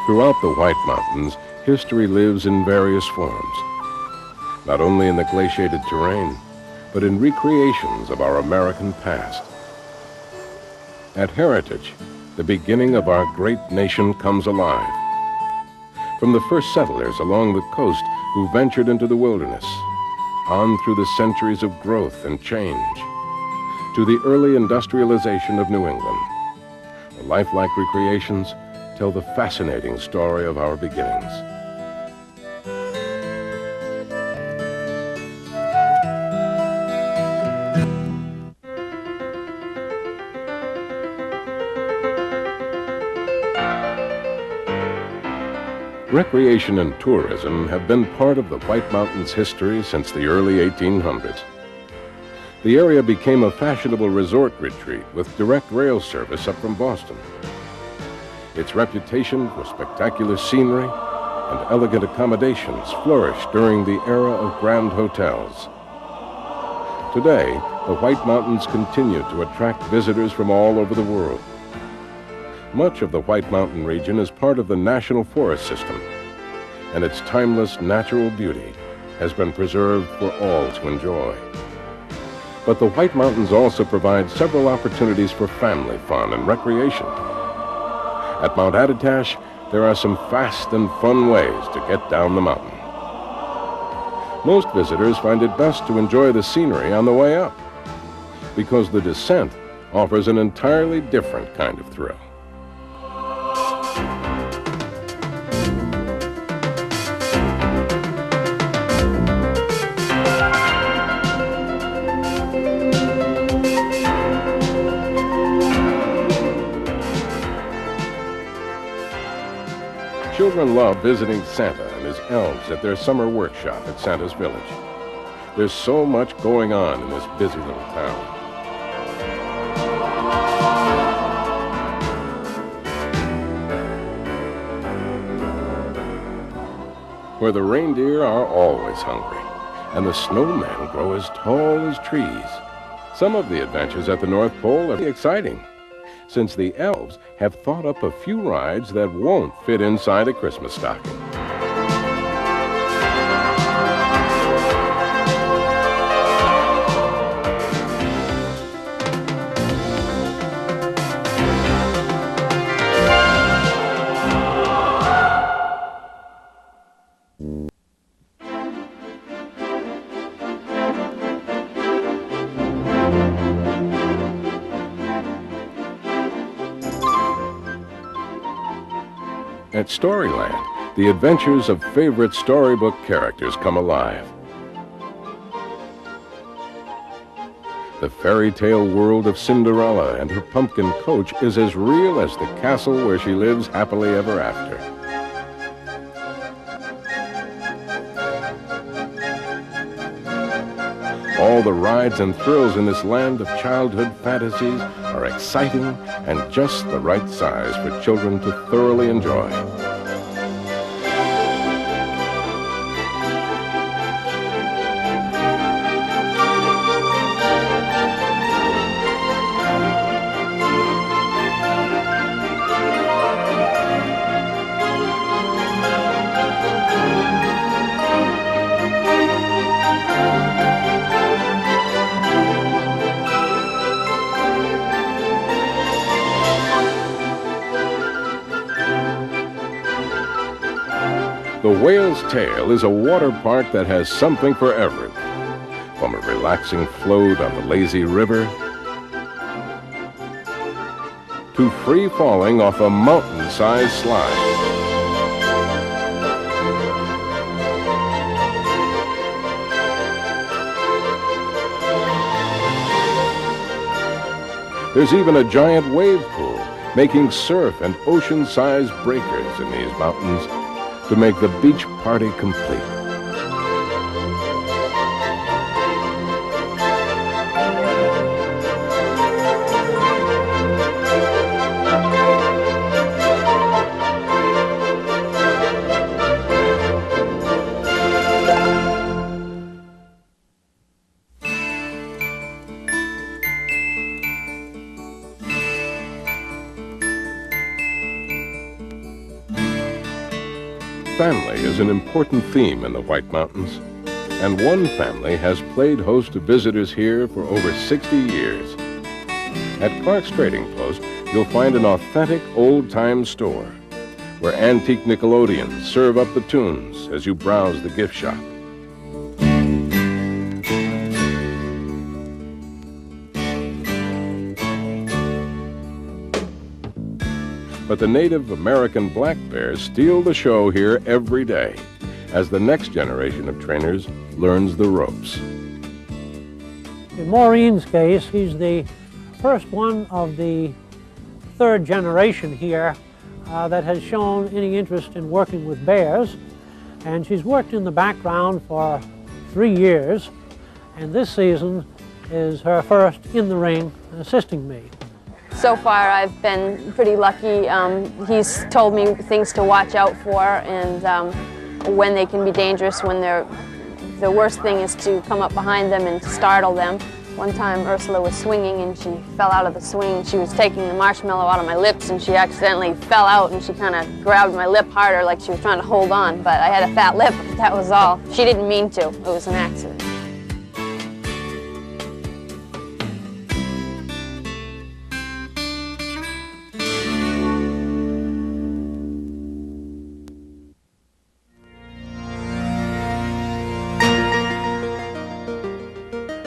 Throughout the White Mountains, history lives in various forms, not only in the glaciated terrain, but in recreations of our American past. At Heritage, the beginning of our great nation comes alive. From the first settlers along the coast who ventured into the wilderness, on through the centuries of growth and change, to the early industrialization of New England, the lifelike recreations tell the fascinating story of our beginnings. Recreation and tourism have been part of the White Mountains' history since the early 1800s. The area became a fashionable resort retreat with direct rail service up from Boston. Its reputation for spectacular scenery and elegant accommodations flourished during the era of grand hotels. Today, the White Mountains continue to attract visitors from all over the world. Much of the White Mountain region is part of the National Forest System, and its timeless natural beauty has been preserved for all to enjoy. But the White Mountains also provide several opportunities for family fun and recreation. At Mount Attitash, there are some fast and fun ways to get down the mountain. Most visitors find it best to enjoy the scenery on the way up, because the descent offers an entirely different kind of thrill. Children love visiting Santa and his elves at their summer workshop at Santa's Village. There's so much going on in this busy little town. Where the reindeer are always hungry, and the snowmen grow as tall as trees. Some of the adventures at the North Pole are exciting, since the elves have thought up a few rides that won't fit inside a Christmas stocking. At Storyland, the adventures of favorite storybook characters come alive. The fairy tale world of Cinderella and her pumpkin coach is as real as the castle where she lives happily ever after. All the rides and thrills in this land of childhood fantasies are exciting and just the right size for children to thoroughly enjoy. The Whale's Tail is a water park that has something for everyone, from a relaxing float on the lazy river to free falling off a mountain-sized slide. There's even a giant wave pool, making surf and ocean-sized breakers in these mountains to make the beach party complete. Family is an important theme in the White Mountains, and one family has played host to visitors here for over 60 years. At Clark's Trading Post, you'll find an authentic old-time store where antique Nickelodeons serve up the tunes as you browse the gift shop. But the Native American black bears steal the show here every day as the next generation of trainers learns the ropes. In Maureen's case, he's the first one of the third generation here that has shown any interest in working with bears. And she's worked in the background for 3 years, and this season is her first in the ring assisting me. So far I've been pretty lucky. He's told me things to watch out for and when they can be dangerous, when the worst thing is to come up behind them and to startle them. One time Ursula was swinging and she fell out of the swing. She was taking the marshmallow out of my lips and she accidentally fell out and she kind of grabbed my lip harder like she was trying to hold on, but I had a fat lip, that was all. She didn't mean to, it was an accident.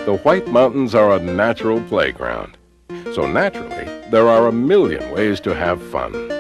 The White Mountains are a natural playground, so naturally, there are a million ways to have fun.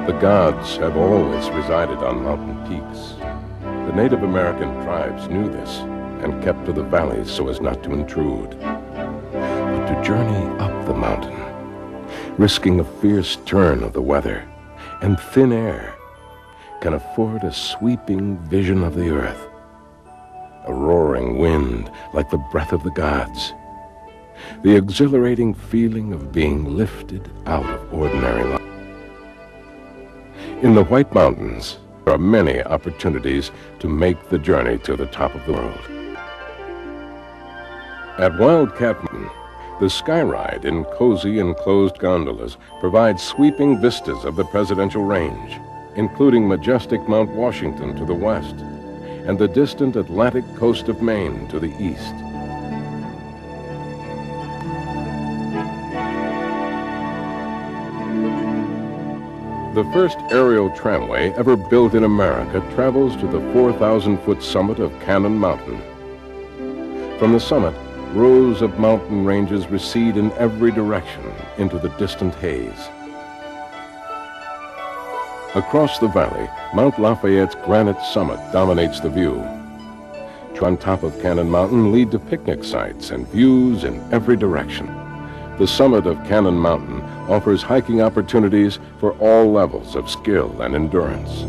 The gods have always resided on mountain peaks. The Native American tribes knew this and kept to the valleys so as not to intrude. But to journey up the mountain, risking a fierce turn of the weather and thin air, can afford a sweeping vision of the earth, a roaring wind like the breath of the gods, the exhilarating feeling of being lifted out of ordinary life. In the White Mountains, there are many opportunities to make the journey to the top of the world. At Wildcat Mountain, the sky ride in cozy enclosed gondolas provides sweeping vistas of the Presidential Range, including majestic Mount Washington to the west and the distant Atlantic coast of Maine to the east. The first aerial tramway ever built in America travels to the 4,000-foot summit of Cannon Mountain. From the summit, rows of mountain ranges recede in every direction into the distant haze. Across the valley, Mount Lafayette's granite summit dominates the view. On top of Cannon Mountain lead to picnic sites and views in every direction. The summit of Cannon Mountain offers hiking opportunities for all levels of skill and endurance.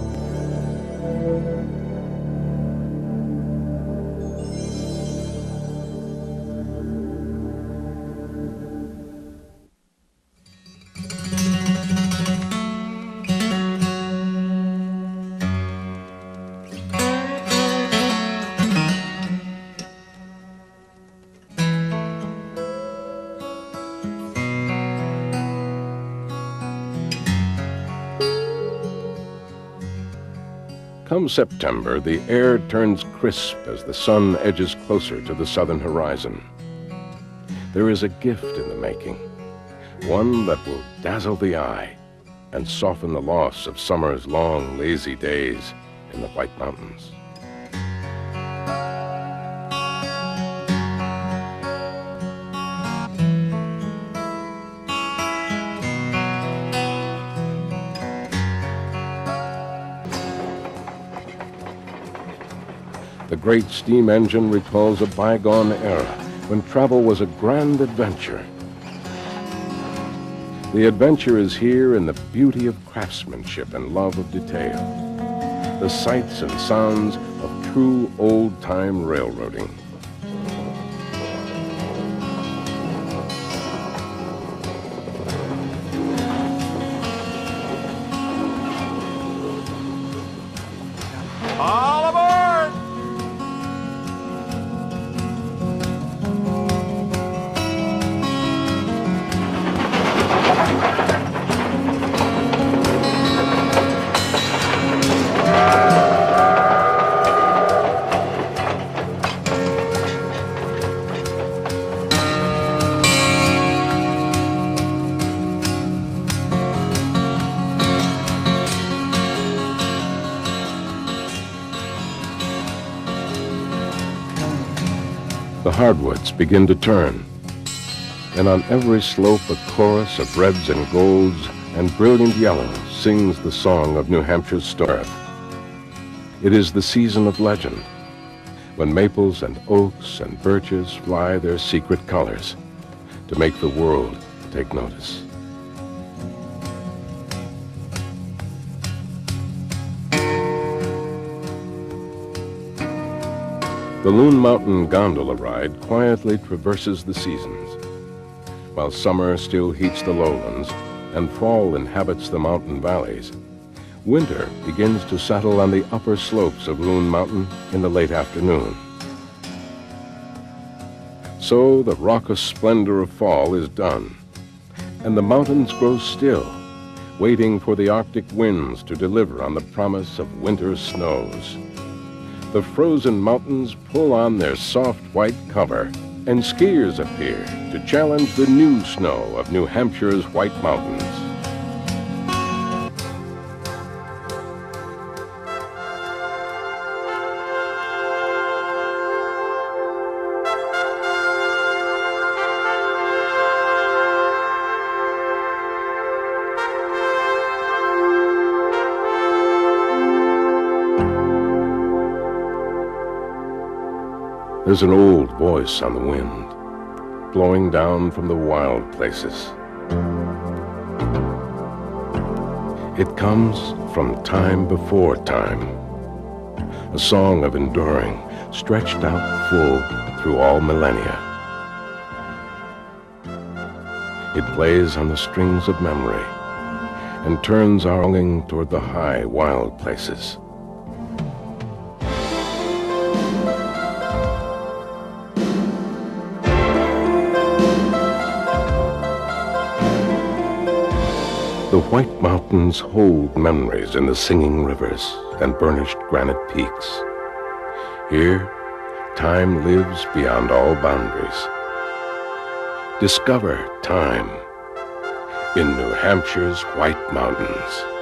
Come September, the air turns crisp as the sun edges closer to the southern horizon. There is a gift in the making, one that will dazzle the eye and soften the loss of summer's long, lazy days in the White Mountains. The great steam engine recalls a bygone era when travel was a grand adventure. The adventure is here in the beauty of craftsmanship and love of detail, the sights and sounds of true old-time railroading. All aboard! The hardwoods begin to turn, and on every slope a chorus of reds and golds and brilliant yellows sings the song of New Hampshire's story. It is the season of legend, when maples and oaks and birches fly their secret colors to make the world take notice. The Loon Mountain gondola ride quietly traverses the seasons. While summer still heats the lowlands and fall inhabits the mountain valleys, winter begins to settle on the upper slopes of Loon Mountain in the late afternoon. So the raucous splendor of fall is done, and the mountains grow still, waiting for the Arctic winds to deliver on the promise of winter's snows. The frozen mountains pull on their soft white cover, and skiers appear to challenge the new snow of New Hampshire's White Mountains. There's an old voice on the wind, blowing down from the wild places. It comes from time before time, a song of enduring, stretched out full through all millennia. It plays on the strings of memory and turns our longing toward the high, wild places. The White Mountains hold memories in the singing rivers and burnished granite peaks. Here, time lives beyond all boundaries. Discover time in New Hampshire's White Mountains.